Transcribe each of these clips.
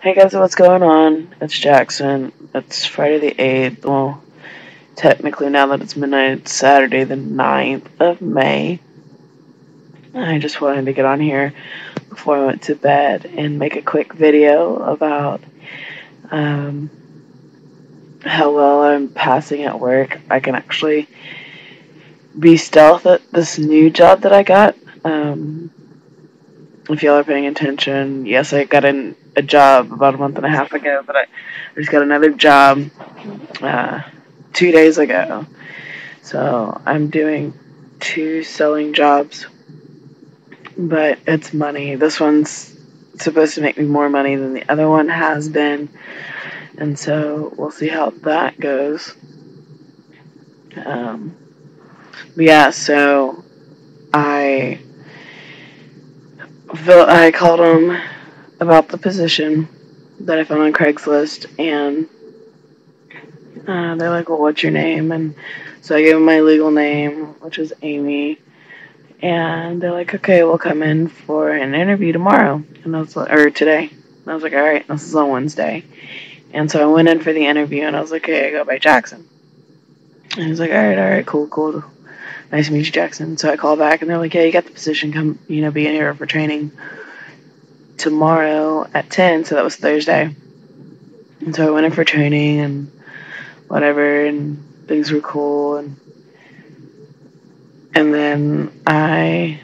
Hey guys, what's going on? It's Jackson. It's Friday the 8th. Well, technically now that it's midnight, it's Saturday the 9th of May. I just wanted to get on here before I went to bed and make a quick video about um, how well I'm passing at work. I can actually be stealth at this new job that I got. If y'all are paying attention, yes, I got a job about a month and a half ago, but I just got another job uh, 2 days ago. So I'm doing two sewing jobs, but it's money. This one's supposed to make me more money than the other one has been, and so we'll see how that goes. Um, but yeah, so I I called them about the position that I found on Craigslist, and they're like, "Well, what's your name?" And so I gave them my legal name, which is Amy. And they're like, "Okay, we'll come in for an interview tomorrow." And I was like, or today. And I was like, "All right, this is on Wednesday." And so I went in for the interview, and I was like, "Hey, I go by Jackson." And he was like, all right, cool. Nice to meet you, Jackson. So I call back, and they're like, "Yeah, you got the position. Come, be in here for training tomorrow at 10. So that was Thursday. And so I went in for training and whatever, and things were cool. And then I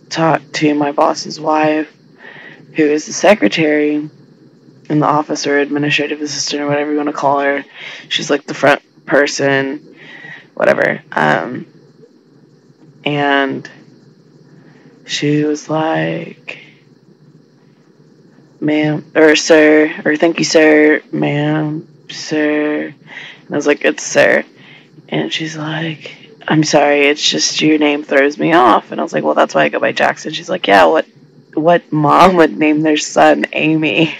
talked to my boss's wife, who is the secretary in the office, or administrative assistant, or whatever you want to call her. She's like the front person, whatever. And she was like, "Ma'am," or "Sir," or "Thank you, sir," "Ma'am," "Sir." And I was like, "It's sir." And she's like, "I'm sorry, it's just your name throws me off." And I was like, "Well, that's why I go by Jackson." She's like, "Yeah, what mom would name their son Amy?"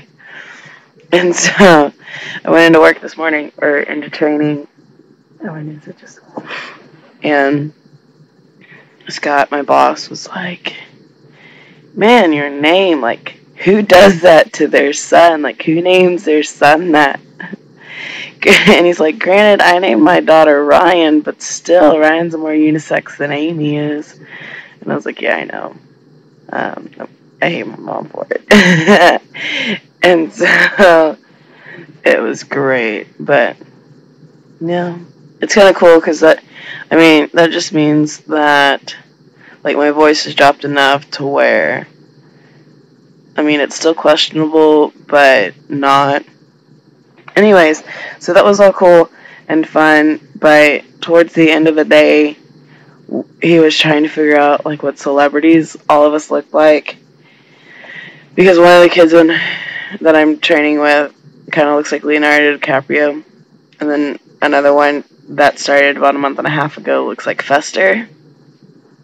And so I went into work this morning, or into training. Oh, I need to just. And Scott, my boss, was like, "Man, your name, like, who does that to their son? Like, who names their son that?" And he's like, "Granted, I named my daughter Ryan, but still, Ryan's more unisex than Amy is." And I was like, "Yeah, I know. I hate my mom for it." And so it was great, but yeah, it's kind of cool because that just means that, like, my voice has dropped enough to where, it's still questionable, but not. Anyways, so that was all cool and fun, but towards the end of the day, he was trying to figure out, like, what celebrities all of us look like, because one of the kids that I'm training with kind of looks like Leonardo DiCaprio, and then another one that started about a month and a half ago looks like Fester.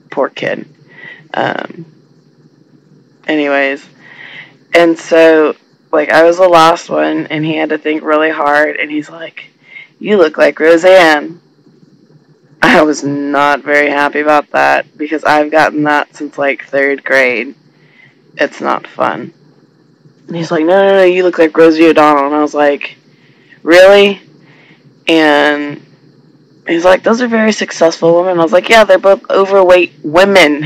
Poor kid. Um, anyways, and so, like, I was the last one, and he had to think really hard, and he's like, "You look like Roseanne." I was not very happy about that, because I've gotten that since, like, third grade. It's not fun. And he's like, no, you look like Rosie O'Donnell. And I was like, really? And he's like, those are very successful women. I was like, yeah, they're both overweight women.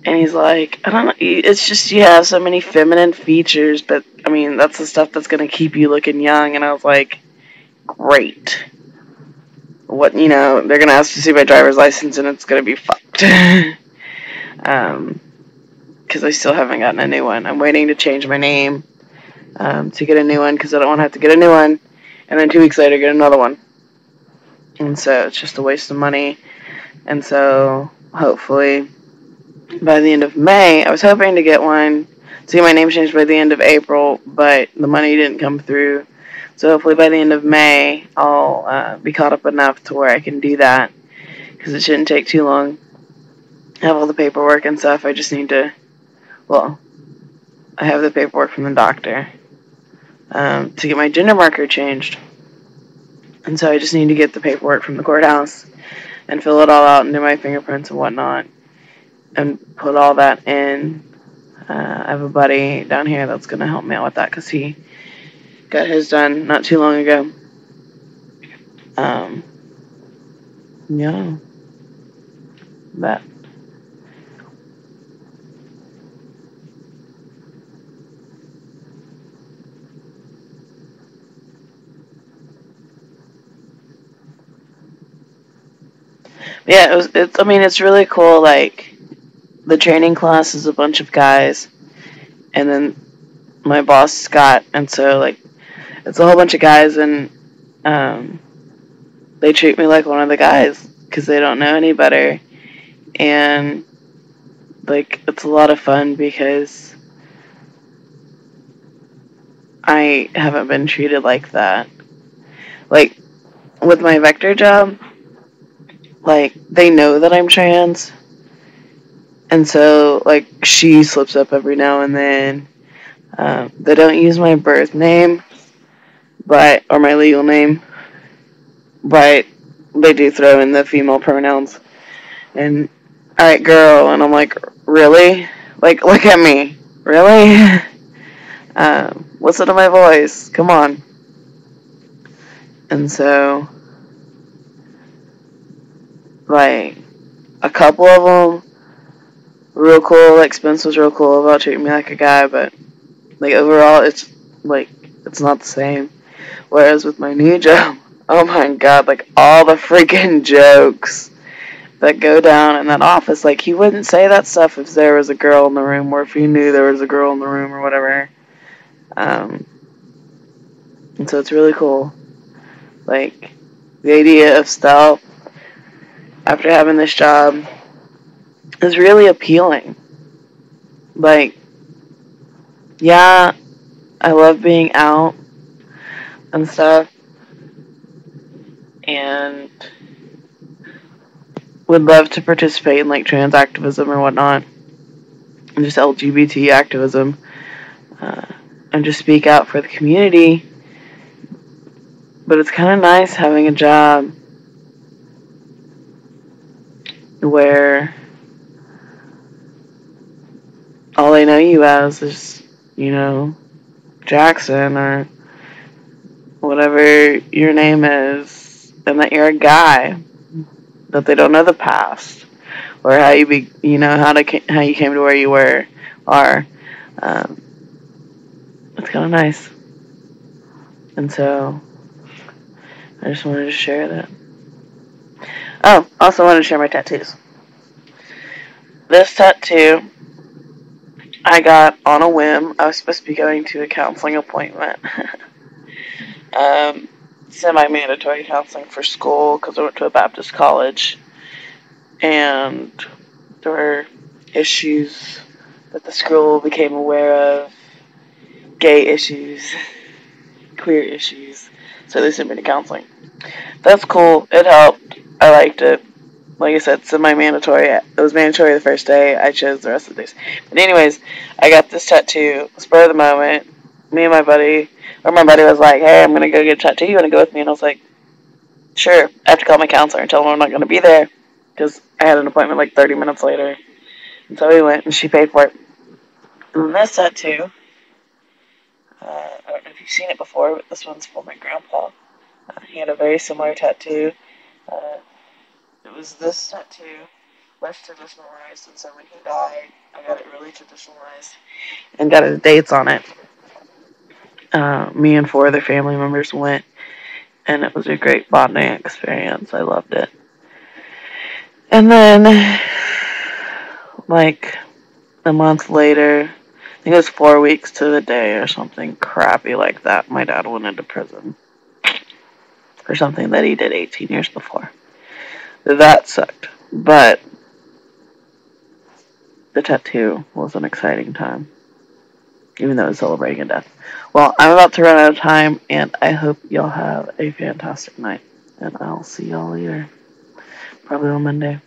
And he's like, I don't know, it's just you have so many feminine features, but, that's the stuff that's going to keep you looking young. And I was like, great. They're going to ask to see my driver's license, and it's going to be fucked. Because I still haven't gotten a new one. I'm waiting to change my name to get a new one, because I don't want to have to get a new one and then 2 weeks later get another one. And so it's just a waste of money. And so hopefully by the end of May, I was hoping to get one, to get my name changed by the end of April, but the money didn't come through. So hopefully by the end of May, I'll be caught up enough to where I can do that, because it shouldn't take too long. I have all the paperwork and stuff. I just need to, I have the paperwork from the doctor to get my gender marker changed. And so I just need to get the paperwork from the courthouse and fill it all out and do my fingerprints and whatnot and put all that in. I have a buddy down here that's going to help me out with that because he got his done not too long ago. Yeah. But yeah, I mean, it's really cool. Like, the training class is a bunch of guys, and then my boss, Scott, and so, like, it's a whole bunch of guys, and um, they treat me like one of the guys because they don't know any better. And, like, it's a lot of fun because I haven't been treated like that. Like, with my vector job, like, they know that I'm trans, and so, like, she slips up every now and then. They don't use my birth name, or my legal name, but they do throw in the female pronouns. And, alright, girl, and I'm like, really? Like, look at me. Really? Listen to my voice. Come on. And so, like, a couple of them, real cool. Like, Spence was real cool about treating me like a guy, but, like, overall, it's, like, it's not the same. Whereas with my new job, oh my god, like, all the freaking jokes that go down in that office, like, he wouldn't say that stuff if there was a girl in the room, or if he knew there was a girl in the room, or whatever. And so it's really cool. Like, the idea of stealth after having this job is really appealing. Like, yeah, I love being out and stuff, and would love to participate in, like, trans activism or whatnot, and just LGBT activism, and just speak out for the community. But it's kind of nice having a job where all they know you as is, Jackson or whatever your name is, and that you're a guy, that they don't know the past or how you how you came to where you are. It's kind of nice, and so I just wanted to share that. Oh, also wanted to share my tattoos. This tattoo I got on a whim. I was supposed to be going to a counseling appointment. Semi-mandatory counseling for school because I went to a Baptist college, and there were issues that the school became aware of, gay issues, queer issues, so they sent me to counseling. That's cool. It helped. I liked it. Like I said, semi-mandatory. It was mandatory the first day. I chose the rest of the days. But anyways, I got this tattoo, spur of the moment. Me and my buddy was like, hey, I'm going to go get a tattoo. You want to go with me? And I was like, sure. I have to call my counselor and tell him I'm not going to be there because I had an appointment like 30 minutes later. And so we went, and she paid for it. And this tattoo, I don't know if you've seen it before, but this one's for my grandpa. He had a very similar tattoo. It was this tattoo, less traditionalized, and so when he died, I got it really traditionalized and got his dates on it. Me and 4 other family members went, and it was a great bonding experience. I loved it. And then, like, a month later, I think it was 4 weeks to the day or something crappy like that, my dad went into prison for something that he did 18 years before. That sucked. But the tattoo was an exciting time, even though it was celebrating a death. Well, I'm about to run out of time, and I hope y'all have a fantastic night. And I'll see y'all later. Probably on Monday.